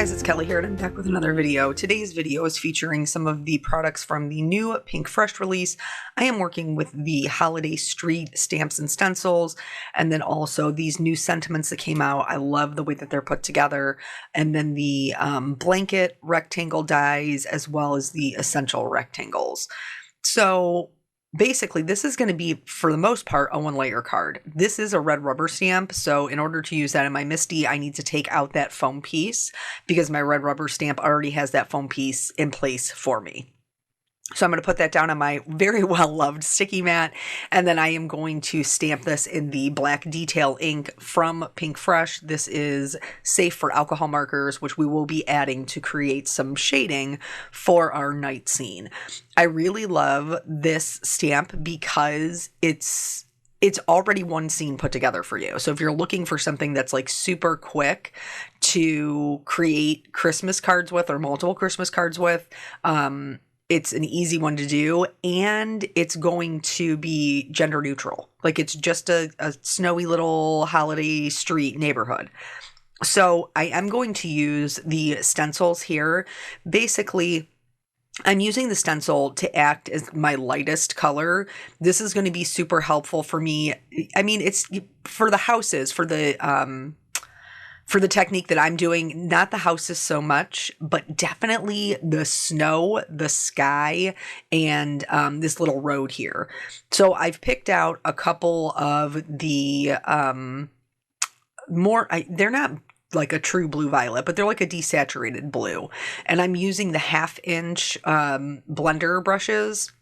guys, it's Kelly here and I'm back with another video. Today's video is featuring some of the products from the new Pinkfresh release. I am working with the Holiday Street stamps and stencils, and then also these new sentiments that came out. I love the way that they're put together, and then the blanket rectangle dies as well as the essential rectangles. So basically, this is going to be, for the most part, a one-layer card. This is a red rubber stamp, so in order to use that in my MISTI, I need to take out that foam piece because my red rubber stamp already has that foam piece in place for me. So I'm going to put that down on my very well-loved sticky mat, and then I am going to stamp this in the black detail ink from Pinkfresh. This is safe for alcohol markers, which we will be adding to create some shading for our night scene. I really love this stamp because it's already one scene put together for you. So if you're looking for something that's like super quick to create Christmas cards with or multiple Christmas cards with, it's an easy one to do, and it's going to be gender neutral. Like, it's just a snowy little holiday street neighborhood. So I am going to use the stencils here. Basically, I'm using the stencil to act as my lightest color. This is going to be super helpful for me. I mean, it's for the houses, for the technique that I'm doing, not the houses so much, but definitely the snow, the sky, and this little road here. So I've picked out a couple of the they're not like a true blue violet, but they're like a desaturated blue. And I'm using the 1/2-inch blender brushes.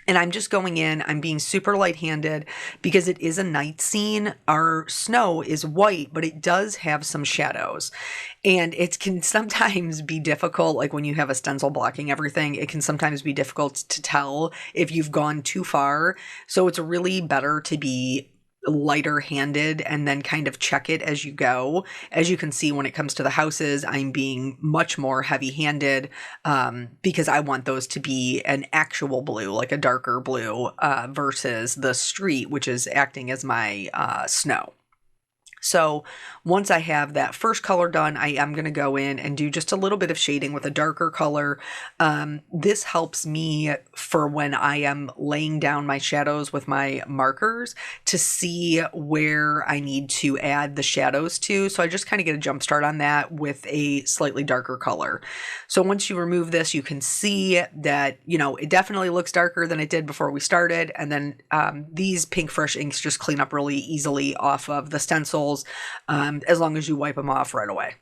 And I'm just going in, I'm being super light-handed because it is a night scene. Our snow is white, but it does have some shadows. And it can sometimes be difficult, like when you have a stencil blocking everything, it can sometimes be difficult to tell if you've gone too far. So it's really better to be lighter handed and then kind of check it as you go. As you can see, when it comes to the houses, I'm being much more heavy handed because I want those to be an actual blue, like a darker blue versus the street, which is acting as my snow. So once I have that first color done, I am going to go in and do just a little bit of shading with a darker color. This helps me for when I am laying down my shadows with my markers to see where I need to add the shadows to. So I just kind of get a jump start on that with a slightly darker color. So once you remove this, you can see that, you know, it definitely looks darker than it did before we started. And then these Pinkfresh inks just clean up really easily off of the stencils. As long as you wipe them off right away.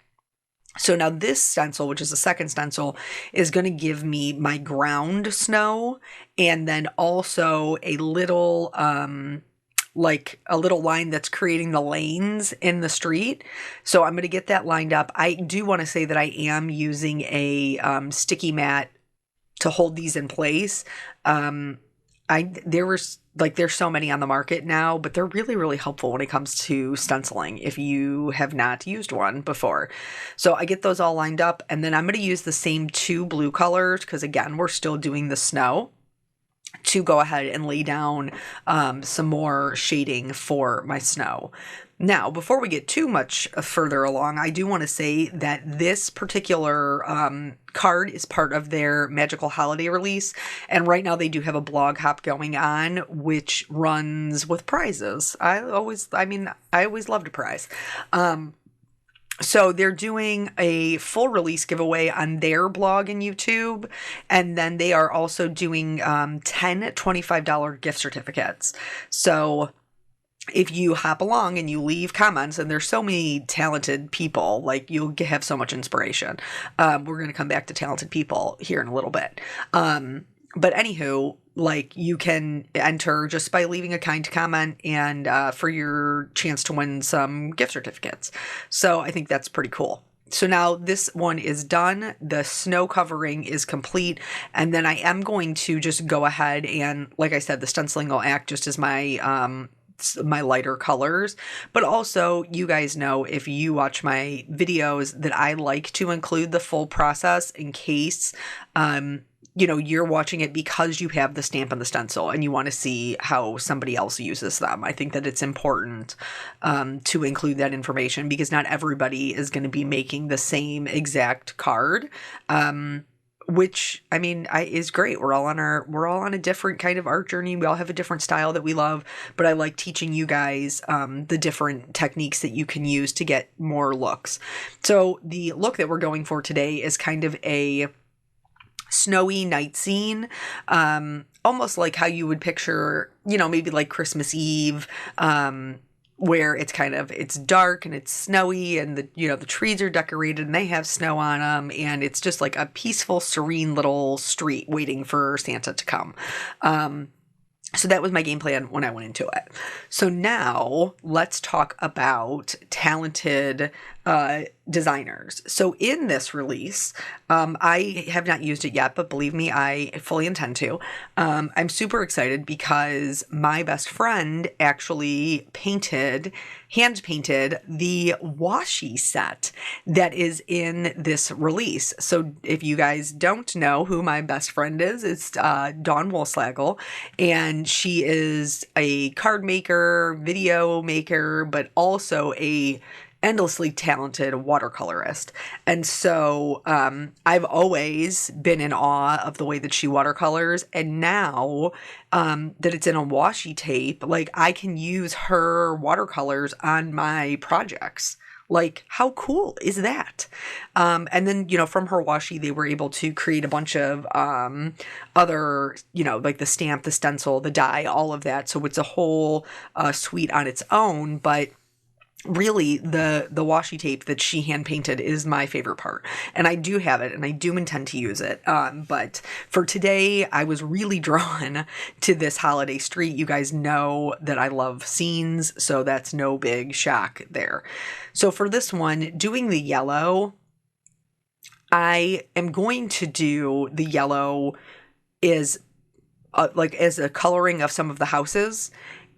So now this stencil, which is the second stencil, is going to give me my ground snow, and then also a little like a little line that's creating the lanes in the street. So I'm going to get that lined up. I do want to say that I am using a sticky mat to hold these in place. There's so many on the market now, but they're really, really helpful when it comes to stenciling if you have not used one before. So I get those all lined up, and then I'm going to use the same 2 blue colors because, again, we're still doing the snow, to go ahead and lay down some more shading for my snow. Now, before we get too much further along, I do want to say that this particular card is part of their Magical Holiday release, and right now they do have a blog hop going on, which runs with prizes. I always loved a prize. So they're doing a full release giveaway on their blog and YouTube, and then they are also doing 10 $25 gift certificates. So if you hop along and you leave comments, and there's so many talented people, like you'll have so much inspiration. We're going to come back to talented people here in a little bit. But anywho, like you can enter just by leaving a kind comment and for your chance to win some gift certificates. So I think that's pretty cool. So now this one is done. The snow covering is complete. And then I am going to just go ahead and, like I said, the stenciling will act just as my lighter colors. But also, you guys know, if you watch my videos, that I like to include the full process in case you know, you're watching it because you have the stamp and the stencil and you want to see how somebody else uses them. I think that it's important to include that information because not everybody is going to be making the same exact card. Which I mean, is great. We're all on a different kind of art journey. We all have a different style that we love, but I like teaching you guys the different techniques that you can use to get more looks. So the look that we're going for today is kind of a snowy night scene, almost like how you would picture, you know, maybe like Christmas Eve, where it's dark and it's snowy and the trees are decorated and they have snow on them and it's just like a peaceful, serene little street waiting for Santa to come. So that was my game plan when I went into it. So now let's talk about talented designers. So in this release, I have not used it yet, but believe me, I fully intend to. I'm super excited because my best friend actually hand painted the washi set that is in this release. So if you guys don't know who my best friend is, it's Dawn Wolslagel, and she is a card maker, video maker, but also a endlessly talented watercolorist. And so I've always been in awe of the way that she watercolors. And now that it's in a washi tape, like I can use her watercolors on my projects. Like, how cool is that? And then, from her washi, they were able to create a bunch of other, like the stamp, the stencil, the die, all of that. So it's a whole suite on its own. But really, the washi tape that she hand painted is my favorite part, and I do have it and I do intend to use it. But for today, I was really drawn to this holiday street. You guys know that I love scenes, so that's no big shock there. So for this one, doing the yellow, I am going to do the yellow is like as a coloring of some of the houses.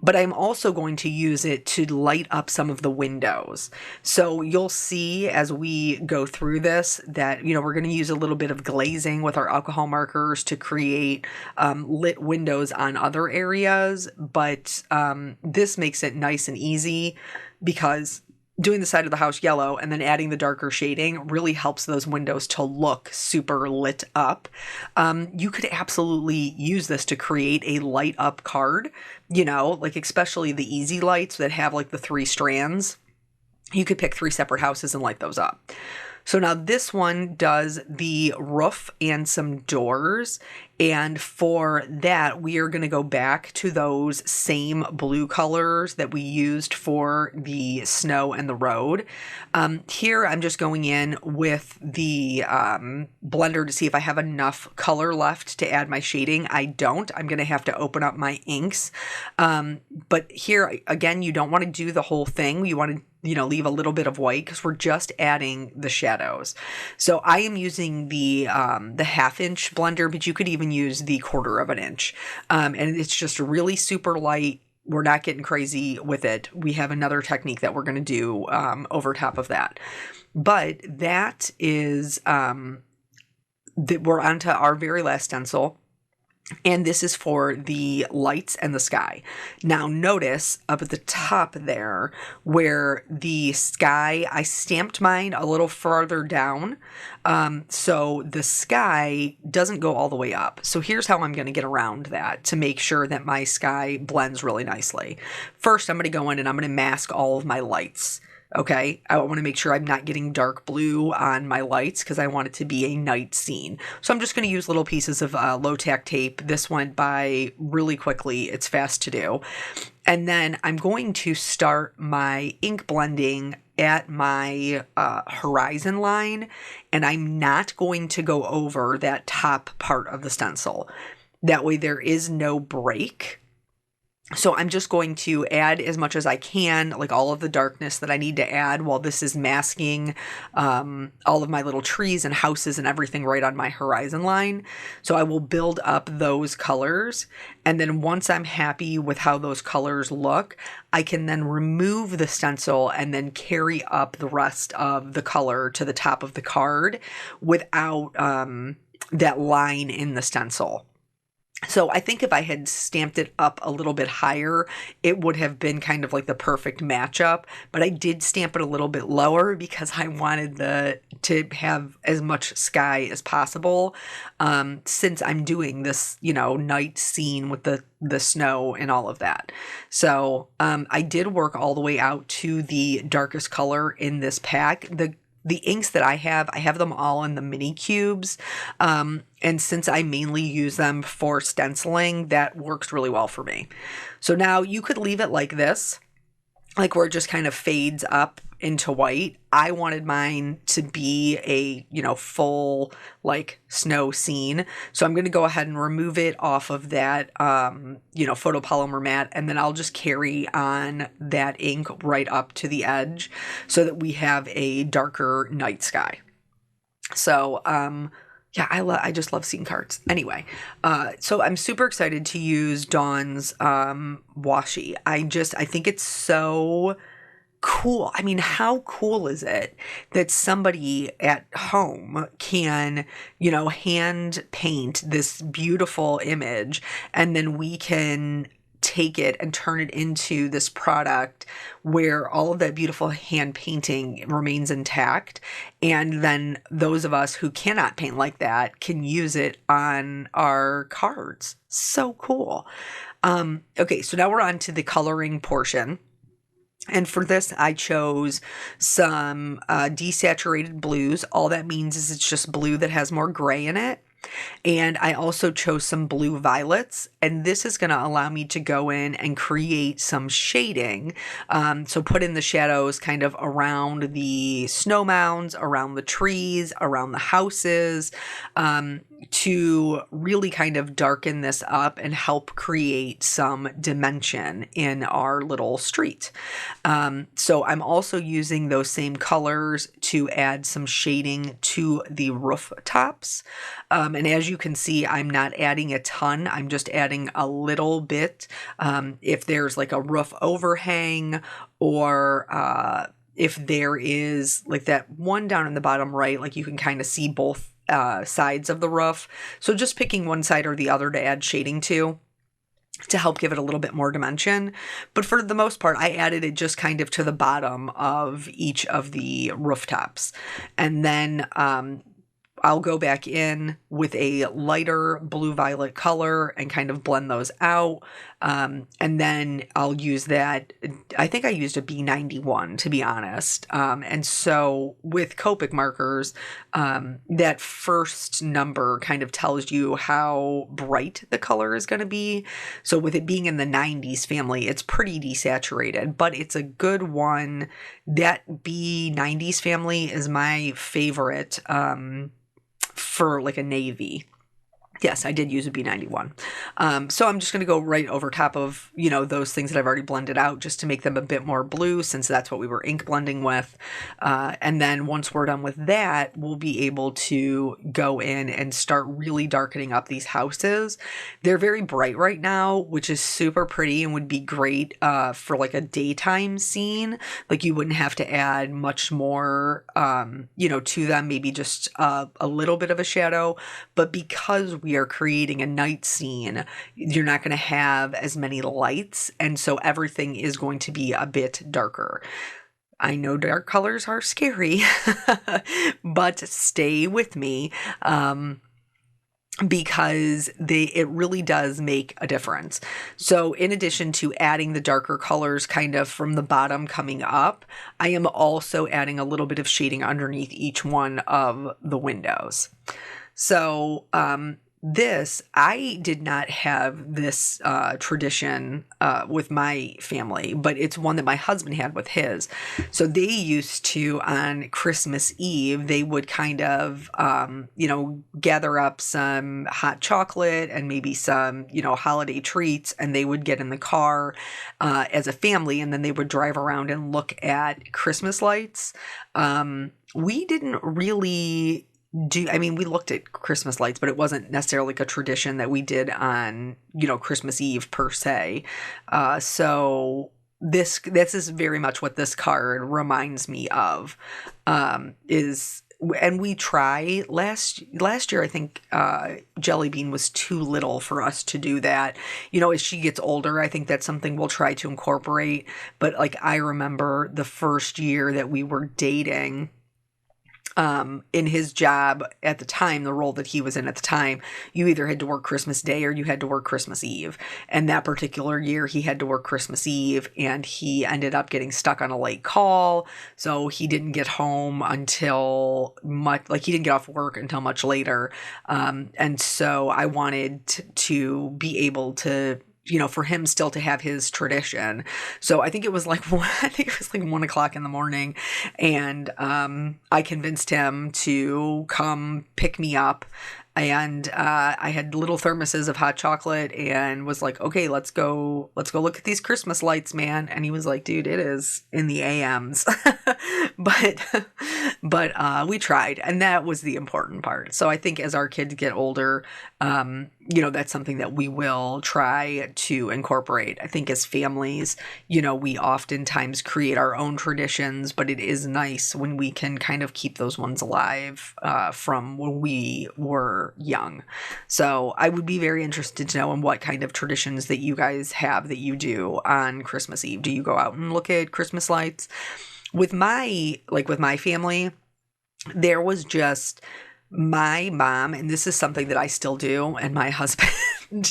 But I'm also going to use it to light up some of the windows. So you'll see as we go through this that, we're going to use a little bit of glazing with our alcohol markers to create lit windows on other areas. But this makes it nice and easy because doing the side of the house yellow and then adding the darker shading really helps those windows to look super lit up. You could absolutely use this to create a light up card, like especially the easy lights that have like the 3 strands. You could pick 3 separate houses and light those up. So now this one does the roof and some doors. And for that, we are going to go back to those same blue colors that we used for the snow and the road. Here, I'm just going in with the blender to see if I have enough color left to add my shading. I don't. I'm going to have to open up my inks. But here, again, you don't want to do the whole thing. You want to leave a little bit of white because we're just adding the shadows. So I am using the 1/2 inch blender, but you could even use the 1/4 of an inch. And it's just really super light. We're not getting crazy with it. We have another technique that we're going to do over top of that. But that is, we're onto our very last stencil. And this is for the lights and the sky. Now notice up at the top there where the sky, I stamped mine a little farther down. So the sky doesn't go all the way up. So here's how I'm going to get around that to make sure that my sky blends really nicely. First, I'm going to go in and I'm going to mask all of my lights. Okay, I want to make sure I'm not getting dark blue on my lights because I want it to be a night scene. So I'm just going to use little pieces of low-tack tape. This went by really quickly. It's fast to do. And then I'm going to start my ink blending at my horizon line, and I'm not going to go over that top part of the stencil. That way there is no break. So I'm just going to add as much as I can, like all of the darkness that I need to add while this is masking all of my little trees and houses and everything right on my horizon line. So I will build up those colors. And then once I'm happy with how those colors look, I can then remove the stencil and then carry up the rest of the color to the top of the card without that line in the stencil. So I think if I had stamped it up a little bit higher, it would have been kind of like the perfect matchup. But I did stamp it a little bit lower because I wanted to have as much sky as possible. Since I'm doing this, night scene with the snow and all of that. So I did work all the way out to the darkest color in this pack. The inks that I have them all in the mini cubes. And since I mainly use them for stenciling, that works really well for me. So now you could leave it like this, like where it just kind of fades up into white. I wanted mine to be a, full like snow scene. So I'm going to go ahead and remove it off of that, photopolymer mat. And then I'll just carry on that ink right up to the edge so that we have a darker night sky. So, yeah, I just love scene cards. Anyway, so I'm super excited to use Dawn's washi. I think it's so cool. I mean, how cool is it that somebody at home can, hand paint this beautiful image, and then we can take it and turn it into this product where all of that beautiful hand painting remains intact. And then those of us who cannot paint like that can use it on our cards. So cool. Okay, so now we're on to the coloring portion. And for this, I chose some desaturated blues. All that means is it's just blue that has more gray in it. And I also chose some blue violets, and this is going to allow me to go in and create some shading. So put in the shadows kind of around the snow mounds, around the trees, around the houses, to really kind of darken this up and help create some dimension in our little street. So I'm also using those same colors to add some shading to the rooftops. And as you can see, I'm not adding a ton. I'm just adding a little bit. If there's like a roof overhang, or if there is like that one down in the bottom right, like you can kind of see both sides of the roof. So just picking one side or the other to add shading to help give it a little bit more dimension. But for the most part, I added it just kind of to the bottom of each of the rooftops. And then I'll go back in with a lighter blue-violet color and kind of blend those out. And then I'll use that. I think I used a B91, to be honest. And so with Copic markers, that first number kind of tells you how bright the color is going to be. So with it being in the 90s family, it's pretty desaturated, but it's a good one. That B90s family is my favorite, for like a navy. Yes, I did use a B91. So I'm just going to go right over top of, those things that I've already blended out just to make them a bit more blue, since that's what we were ink blending with. And then once we're done with that, we'll be able to go in and start really darkening up these houses. They're very bright right now, which is super pretty and would be great for like a daytime scene. Like you wouldn't have to add much more, to them, maybe just a little bit of a shadow. But because we are creating a night scene, you're not going to have as many lights, and so everything is going to be a bit darker. I know dark colors are scary, but stay with me, because it really does make a difference. So in addition to adding the darker colors kind of from the bottom coming up, I am also adding a little bit of shading underneath each one of the windows. So I did not have this tradition with my family, but it's one that my husband had with his. So they used to, on Christmas Eve, they would kind of, gather up some hot chocolate and maybe some, holiday treats, and they would get in the car as a family, and then they would drive around and look at Christmas lights. We didn't really we looked at Christmas lights, but it wasn't necessarily like a tradition that we did on, Christmas Eve per se. So this is very much what this card reminds me of, is and we try last year, I think Jelly Bean was too little for us to do that. As she gets older, I think that's something we'll try to incorporate. But like, I remember the first year that we were dating, in his job at the time, the role that he was in at the time, you either had to work Christmas Day or you had to work Christmas Eve. And that particular year, he had to work Christmas Eve, and he ended up getting stuck on a late call. So he didn't get home until he didn't get off work until much later. And so I wanted to be able to, for him still to have his tradition. So I think it was like 1 o'clock in the morning, and I convinced him to come pick me up. And I had little thermoses of hot chocolate and was like, okay, let's go look at these Christmas lights, man. And he was like, dude, it is in the AMs. but we tried, and that was the important part. So I think as our kids get older, that's something that we will try to incorporate. I think as families, we oftentimes create our own traditions, but it is nice when we can kind of keep those ones alive from when we were young. So I would be very interested to know in what kind of traditions that you guys have that you do on Christmas Eve. Do you go out and look at Christmas lights? With my family, there was just my mom, and this is something that I still do, and my husband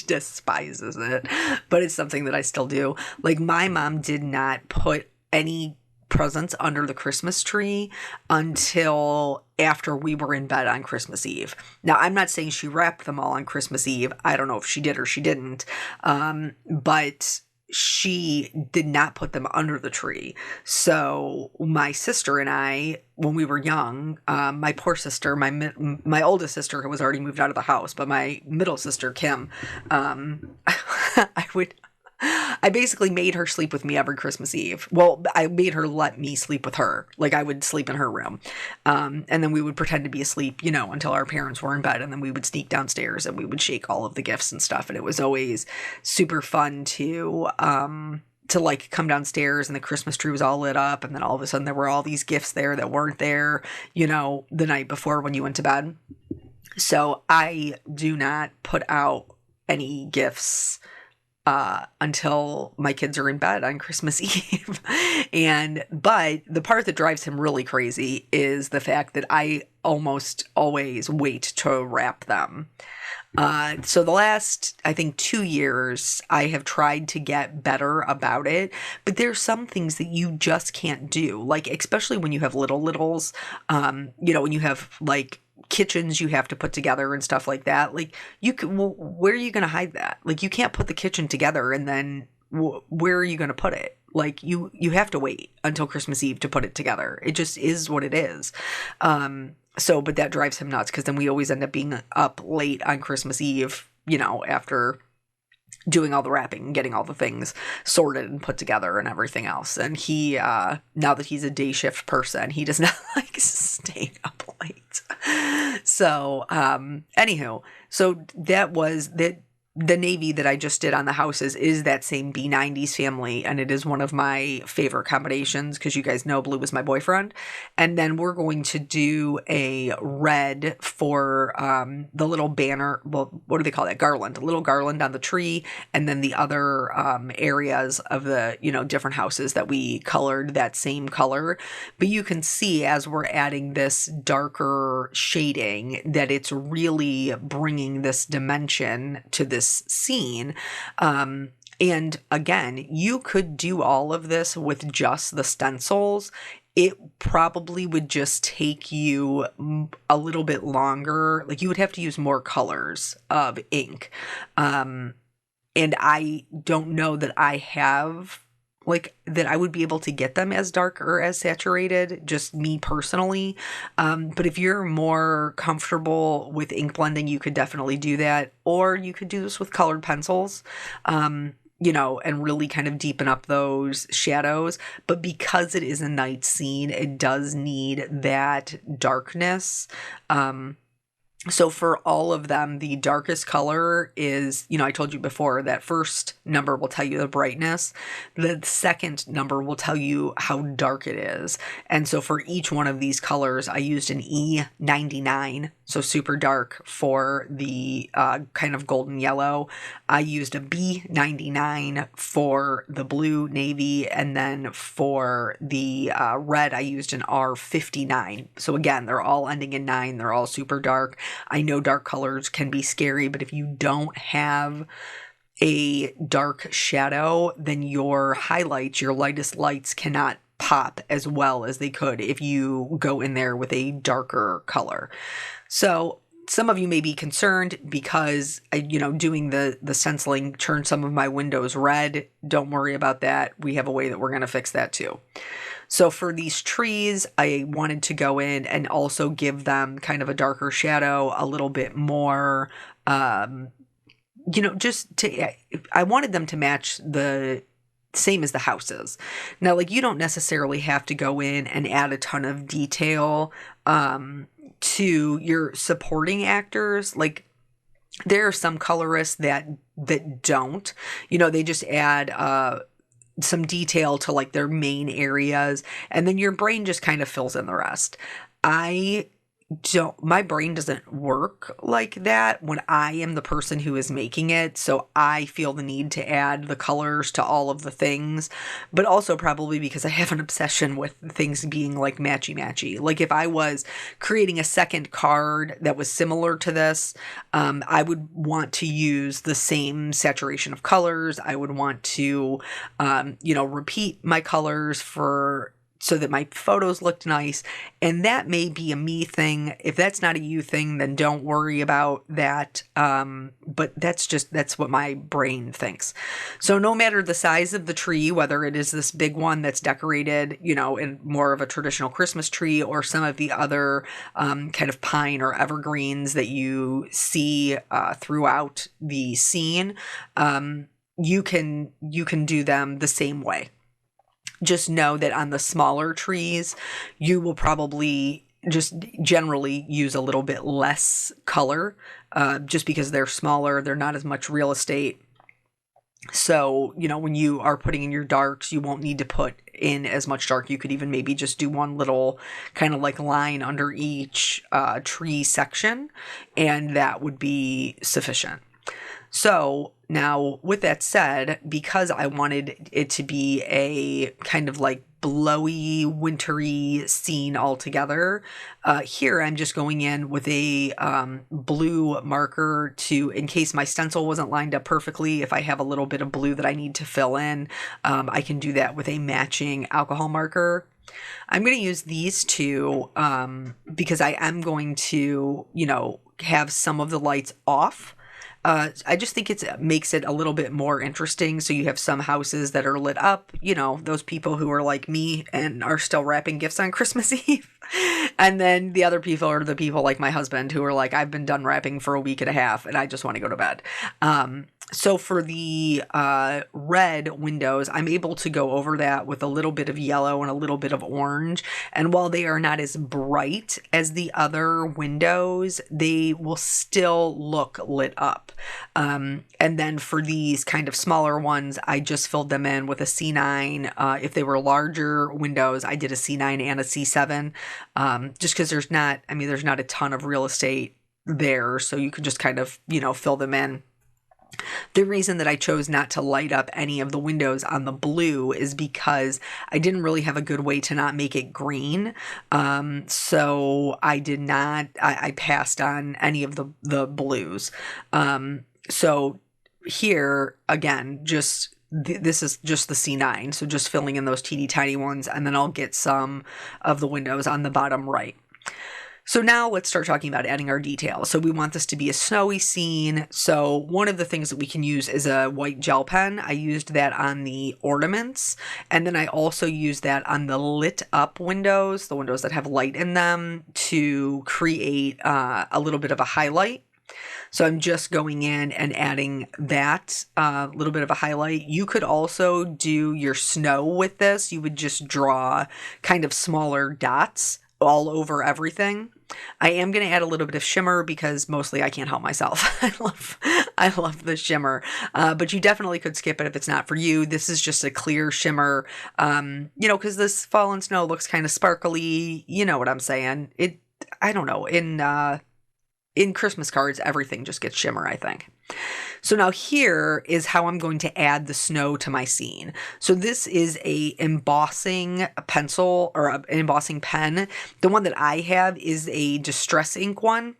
despises it, but it's something that I still do. Like, my mom did not put any presents under the Christmas tree until after we were in bed on Christmas Eve. Now, I'm not saying she wrapped them all on Christmas Eve. I don't know if she did or she didn't. But she did not put them under the tree. So my sister and I, when we were young, my poor sister, my oldest sister was already moved out of the house, but my middle sister, Kim, I basically made her sleep with me every Christmas Eve. Well, I made her let me sleep with her. Like, I would sleep in her room. And then we would pretend to be asleep, until our parents were in bed. And then we would sneak downstairs and we would shake all of the gifts and stuff. And it was always super fun to like come downstairs and the Christmas tree was all lit up. And then all of a sudden there were all these gifts there that weren't there, the night before when you went to bed. So I do not put out any gifts until my kids are in bed on Christmas Eve. But the part that drives him really crazy is the fact that I almost always wait to wrap them. So the last, I think, 2 years, I have tried to get better about it, but there's some things that you just can't do. Like, especially when you have littles, when you have like kitchens you have to put together and stuff like that. Like, where are you going to hide that? Like, you can't put the kitchen together and then where are you going to put it? Like, you have to wait until Christmas Eve to put it together. It just is what it is. But that drives him nuts, because then we always end up being up late on Christmas Eve, after doing all the wrapping and getting all the things sorted and put together and everything else. And he, now that he's a day shift person, he does not like staying up late. So, anywho, so that was that. The navy that I just did on the houses is that same B90s family, and it is one of my favorite combinations, because you guys know blue was my boyfriend. And then we're going to do a red for the little banner, well, what do they call that? Garland, a little garland on the tree, and then the other areas of the, different houses that we colored that same color. But you can see as we're adding this darker shading that it's really bringing this dimension to this scene. And again, you could do all of this with just the stencils. It probably would just take you a little bit longer. Like, you would have to use more colors of ink. And I don't know that I have, like, that I would be able to get them as dark or as saturated, just me personally. But if you're more comfortable with ink blending, you could definitely do that. Or you could do this with colored pencils, and really kind of deepen up those shadows. But because it is a night scene, it does need that darkness. So for all of them, the darkest color is, I told you before, that first number will tell you the brightness. The second number will tell you how dark it is. And so for each one of these colors, I used an E99, so super dark for the kind of golden yellow. I used a B99 for the blue navy, and then for the red, I used an R59. So again, they're all ending in 9. They're all super dark. I know dark colors can be scary, but if you don't have a dark shadow, then your highlights, your lightest lights cannot pop as well as they could if you go in there with a darker color. So some of you may be concerned because, doing the stenciling turned some of my windows red. Don't worry about that. We have a way that we're going to fix that too. So for these trees, I wanted to go in and also give them kind of a darker shadow, a little bit more, I wanted them to match the same as the houses. Now, you don't necessarily have to go in and add a ton of detail to your supporting actors. There are some colorists that don't, they just add some detail to their main areas, and then your brain just kind of fills in the rest. My brain doesn't work like that when I am the person who is making it. So I feel the need to add the colors to all of the things, but also probably because I have an obsession with things being matchy-matchy. If I was creating a second card that was similar to this, I would want to use the same saturation of colors. I would want to, repeat my colors so that my photos looked nice. And that may be a me thing. If that's not a you thing, then don't worry about that. But that's what my brain thinks. So no matter the size of the tree, whether it is this big one that's decorated, in more of a traditional Christmas tree, or some of the other kind of pine or evergreens that you see throughout the scene, you can do them the same way. Just know that on the smaller trees, you will probably just generally use a little bit less color, just because they're smaller, they're not as much real estate. So, when you are putting in your darks, you won't need to put in as much dark. You could even maybe just do one little kind of line under each tree section, and that would be sufficient. So now, with that said, because I wanted it to be a kind of blowy, wintry scene altogether, here I'm just going in with a blue marker in case my stencil wasn't lined up perfectly. If I have a little bit of blue that I need to fill in, I can do that with a matching alcohol marker. I'm going to use these two because I am going to, have some of the lights off. I just think it makes it a little bit more interesting. So you have some houses that are lit up, those people who are like me and are still wrapping gifts on Christmas Eve. And then the other people are the people like my husband who are like, I've been done wrapping for a week and a half and I just want to go to bed. So for the red windows, I'm able to go over that with a little bit of yellow and a little bit of orange. And while they are not as bright as the other windows, they will still look lit up. And then for these kind of smaller ones, I just filled them in with a C9. If they were larger windows, I did a C9 and a C7, just because there's not a ton of real estate there. So you could just kind of, fill them in. The reason that I chose not to light up any of the windows on the blue is because I didn't really have a good way to not make it green. So I passed on any of the blues. So here, again, this is just the C9. So just filling in those teeny tiny ones, and then I'll get some of the windows on the bottom right. So now let's start talking about adding our details. So we want this to be a snowy scene. So one of the things that we can use is a white gel pen. I used that on the ornaments. And then I also used that on the lit up windows, the windows that have light in them, to create a little bit of a highlight. So I'm just going in and adding that little bit of a highlight. You could also do your snow with this. You would just draw kind of smaller dots all over everything. I am going to add a little bit of shimmer because mostly I can't help myself. I love the shimmer, but you definitely could skip it if it's not for you. This is just a clear shimmer, you know, because this fallen snow looks kind of sparkly. You know what I'm saying? I don't know. In Christmas cards, everything just gets shimmer, I think. So now here is how I'm going to add the snow to my scene. So this is a embossing pencil or an embossing pen. The one that I have is a Distress ink one.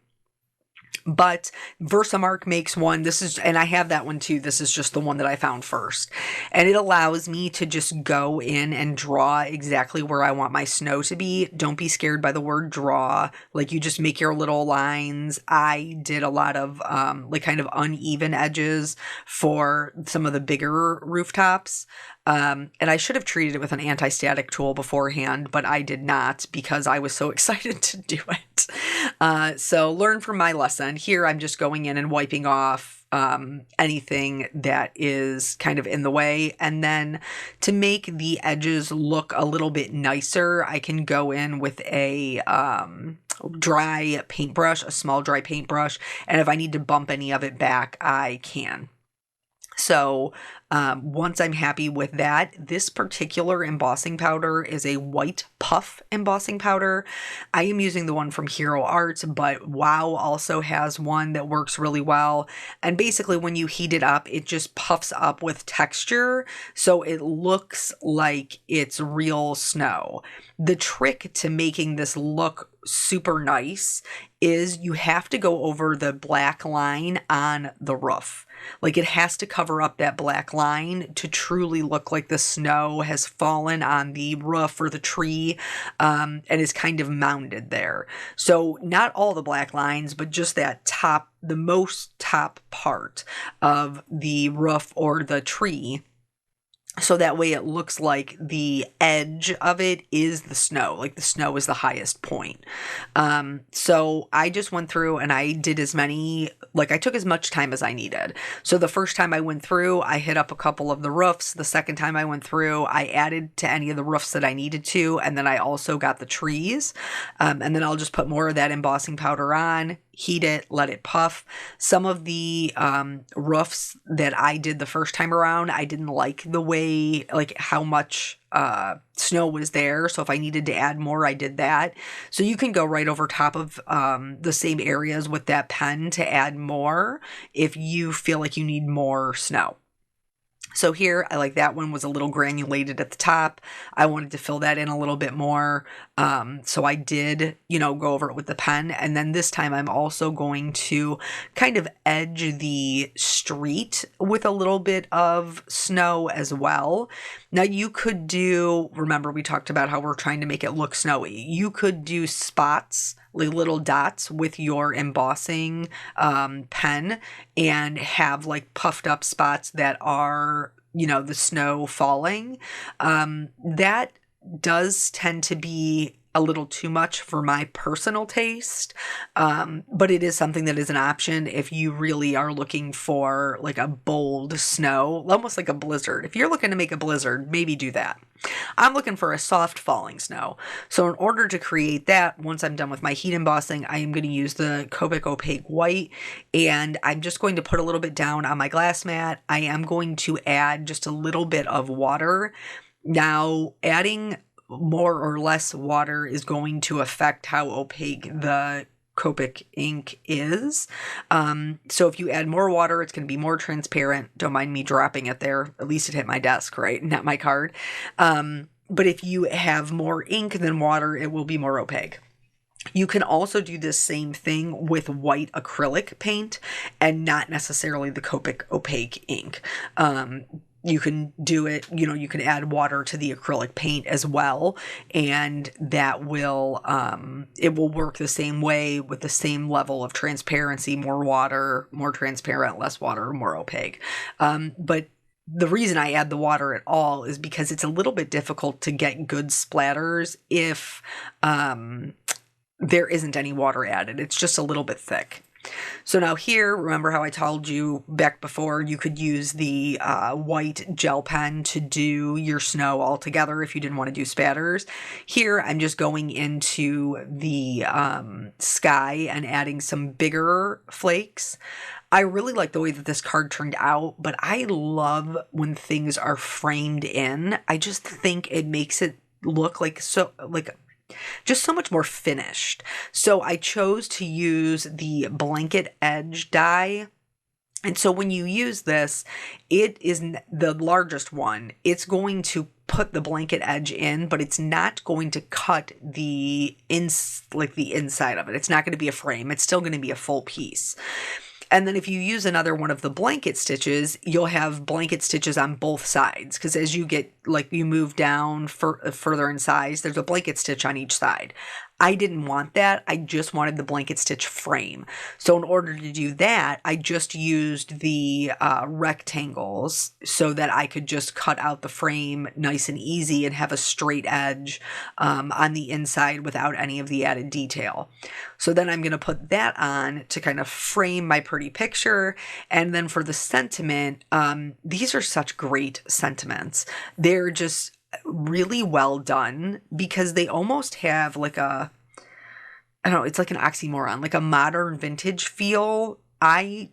But Versamark makes one. And I have that one too. This is just the one that I found first. And it allows me to just go in and draw exactly where I want my snow to be. Don't be scared by the word draw. Like, you just make your little lines. I did a lot of like kind of uneven edges for some of the bigger rooftops. And I should have treated it with an anti-static tool beforehand, but I did not because I was so excited to do it. So learn from my lesson. Here I'm just going in and wiping off anything that is kind of in the way. And then to make the edges look a little bit nicer, I can go in with a dry paintbrush, a small dry paintbrush. And if I need to bump any of it back, I can. So once I'm happy with that, this particular embossing powder is a white puff embossing powder. I am using the one from Hero Art, but WOW also has one that works really well. And basically when you heat it up, it just puffs up with texture, so it looks like it's real snow. The trick to making this look super nice is you have to go over the black line on the roof. Like, it has to cover up that black line to truly look like the snow has fallen on the roof or the tree and is kind of mounded there. So not all the black lines, but just that top, the most top part of the roof or the tree. So that way it looks like the edge of it is the snow, like the snow is the highest point. So I just went through and I did I took as much time as I needed. So the first time I went through, I hit up a couple of the roofs. The second time I went through, I added to any of the roofs that I needed to. And then I also got the trees. And then I'll just put more of that embossing powder on, heat it, let it puff. Some of the roofs that I did the first time around, I didn't like the way, like how much snow was there. So if I needed to add more, I did that. So you can go right over top of the same areas with that pen to add more if you feel like you need more snow. So here, I like that one was a little granulated at the top. I wanted to fill that in a little bit more. So I did, go over it with the pen. And then this time I'm also going to kind of edge the street with a little bit of snow as well. Now you could remember we talked about how we're trying to make it look snowy. You could do spots, like little dots with your embossing pen and have like puffed up spots that are, the snow falling. That does tend to be a little too much for my personal taste, but it is something that is an option if you really are looking for like a bold snow, almost like a blizzard. If you're looking to make a blizzard, maybe do that. I'm looking for a soft falling snow. So in order to create that, once I'm done with my heat embossing, I am going to use the Copic Opaque White, and I'm just going to put a little bit down on my glass mat. I am going to add just a little bit of water. Now, adding more or less water is going to affect how opaque the Copic ink is. So if you add more water, it's going to be more transparent. Don't mind me dropping it there. At least it hit my desk, right? Not my card. But if you have more ink than water, it will be more opaque. You can also do this same thing with white acrylic paint and not necessarily the Copic Opaque ink. You can do it, you can add water to the acrylic paint as well, and that will, it will work the same way with the same level of transparency, more water, more transparent, less water, more opaque. But the reason I add the water at all is because it's a little bit difficult to get good splatters if there isn't any water added. It's just a little bit thick. So now here, remember how I told you back before, you could use the white gel pen to do your snow all together if you didn't want to do spatters. Here, I'm just going into the sky and adding some bigger flakes. I really like the way that this card turned out, but I love when things are framed in. I just think it makes it look just so much more finished. So I chose to use the blanket edge die. And so when you use this, it is the largest one. It's going to put the blanket edge in, but it's not going to cut the inside of it. It's not going to be a frame. It's still going to be a full piece. And then if you use another one of the blanket stitches, you'll have blanket stitches on both sides. Because as you get, you move down further in size, there's a blanket stitch on each side. I didn't want that. I just wanted the blanket stitch frame. So in order to do that, I just used the rectangles so that I could just cut out the frame nice and easy and have a straight edge on the inside without any of the added detail. So then I'm going to put that on to kind of frame my pretty picture. And then for the sentiment, these are such great sentiments. They're just really well done because they almost have I don't know, it's like an oxymoron, like a modern vintage feel. I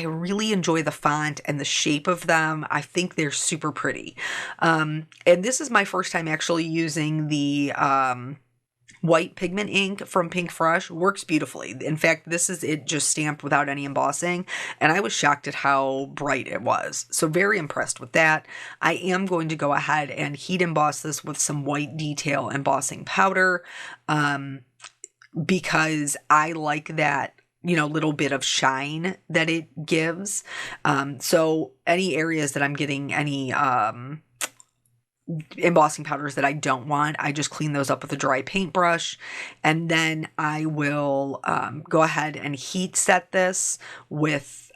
really enjoy the font and the shape of them. I think they're super pretty. And this is my first time actually using the white pigment ink from Pinkfresh. Works beautifully. In fact, this is it just stamped without any embossing, and I was shocked at how bright it was. So very impressed with that. I am going to go ahead and heat emboss this with some white detail embossing powder because I like that little bit of shine that it gives. So any areas that I'm getting any embossing powders that I don't want, I just clean those up with a dry paintbrush, and then I will go ahead and heat set this with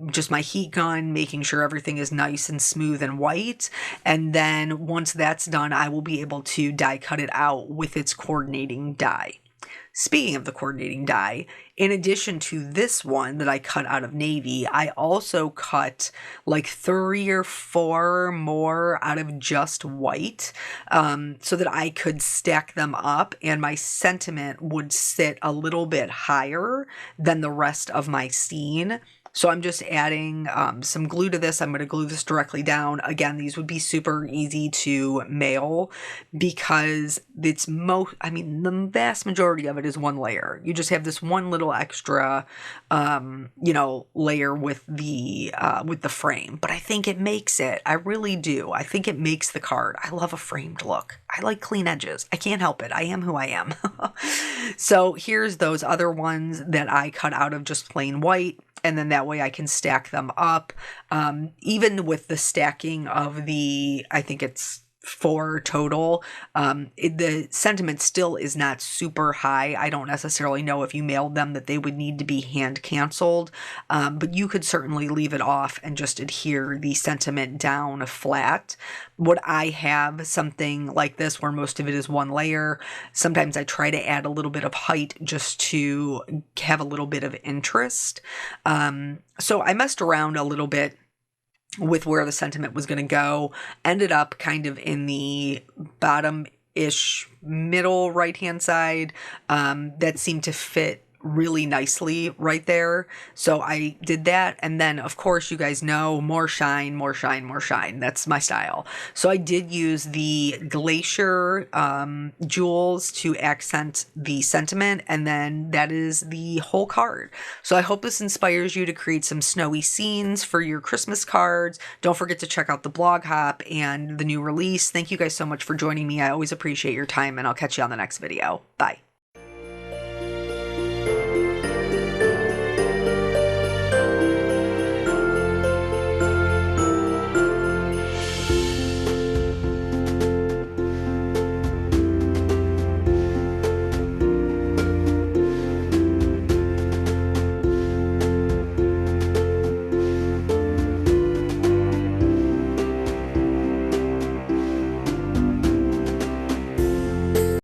just my heat gun, making sure everything is nice and smooth and white. And then once that's done, I will be able to die cut it out with its coordinating die. Speaking of the coordinating die, in addition to this one that I cut out of navy, I also cut 3 or 4 more out of just white so that I could stack them up and my sentiment would sit a little bit higher than the rest of my scene. So I'm just adding some glue to this. I'm going to glue this directly down. Again, these would be super easy to mail because the vast majority of it is one layer. You just have this one little extra, layer with the frame. But I think it makes it. I really do. I think it makes the card. I love a framed look. I like clean edges. I can't help it. I am who I am. So here's those other ones that I cut out of just plain white. And then that way I can stack them up. Even with the stacking of I think it's 4 total, the sentiment still is not super high. I don't necessarily know if you mailed them that they would need to be hand canceled, but you could certainly leave it off and just adhere the sentiment down flat. Would I have something like this where most of it is one layer? Sometimes I try to add a little bit of height just to have a little bit of interest. So I messed around a little bit with where the sentiment was going to go, ended up kind of in the bottom-ish middle right-hand side that seemed to fit really nicely right there. So I did that. And then, of course, you guys know, more shine, more shine, more shine. That's my style. So I did use the Glacier jewels to accent the sentiment. And then that is the whole card. So I hope this inspires you to create some snowy scenes for your Christmas cards. Don't forget to check out the blog hop and the new release. Thank you guys so much for joining me. I always appreciate your time, and I'll catch you on the next video. Bye.